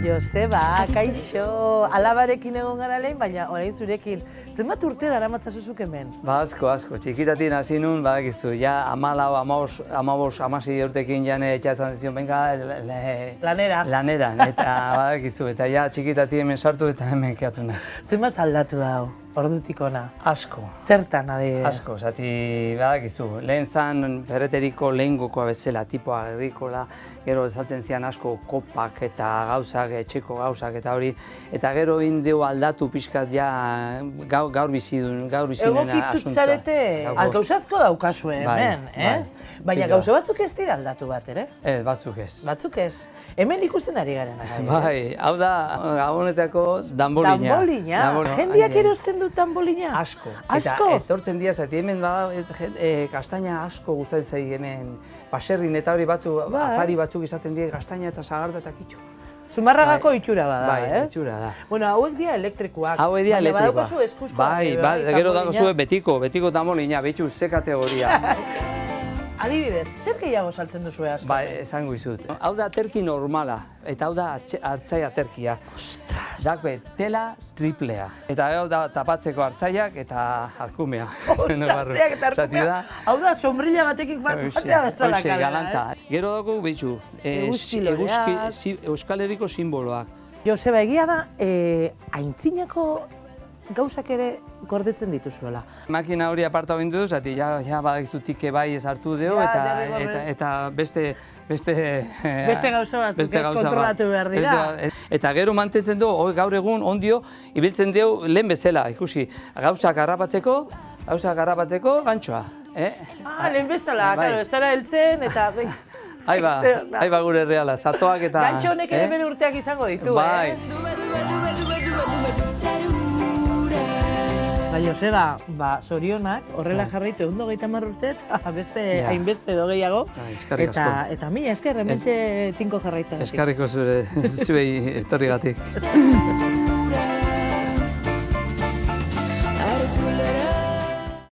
Joseba, kaixo, alabarekin egon gara lehen, baina orain zurekin. Zenbat urte daramatzazuzuk hemen? Ba, asko. Txikitatik hasi nun, badakizu, ja 14, 15, 16 urtekin jane etxatzen zion, benga, lanera, eta badakizu, eta ja txikitatik hemen sartu eta hemen keatu naiz. Zenbat aldatu da hau, ordutik ona? Asko. Zertan, adibidez? Asko, zati, badakizu, lehen zan ferreteriko lehengokoa bezala, tipo agrikola, gero esaten zian asko kopak eta gauzak, etxeko gauzak eta hori, eta gero indeo aldatu pixkat ja gaur bizi nena asuntoa. Egokitut zarete, gauzazko daukazue hemen, ez? Baina gauza batzuk ez dira aldatu bat, ere? Ez, batzuk ez. Batzuk ez? Hemen ikusten ari garen. Bai, hau da Gabonetako danbolina. Danbolina? Jendiak erosten dut danbolina? Asko. Asko? Eta etortzen dira, zati hemen kastaina asko gustatzen zai hemen baserrin eta hori batzuk, afari batzuk izaten dira kastaina eta sagardo eta kitxo. Zumarragako itxura bada, ez? Bai, itxura da. Bueno, hauek dira elektrikoak. Hauek dira elektrikoak. Badaukazu eskuzkoa. Bai, gero dagozu betiko danbolina, betxu ze kategoria. Adibidez, zer gehiago saltzen duzue asko? Bai, esango izut. Hau da aterki normala, eta hau da hartzai aterkia. Ostras! Dakbe, tela triplea. Eta hau da tapatzeko hartzaiak eta arkumea. Hartzaiak eta arkumea. Hau da, sombrilla batekin batea bezala kalera, galanta. Gero dago, behitxu, Euskal Herriko simboloak. Joseba, egia da, aintzinako gauzak ere gordetzen dituzuela. Makina hori aparta bindu duz, zati, ja badakizu tike bai ez hartu deo, eta beste gauza batzuk ez kontrolatu behar dira. Eta gero mantentzen du, gaur egun ondio, ibiltzen deu lehen bezala, ikusi, gauzak harrapatzeko gantxoa. Lehen bezala, ez zara heltzen eta... Aiba gure reala, zatoak eta... Gantxo honek ere bere urteak izango ditu, Bai. Joseba, zorionak, horrela jarraitu egun 30 urte, beste hainbeste edo gehiago. Eta mila esker, hementxe tinko jarraitzen. Eskarriko zuei etorrigatik.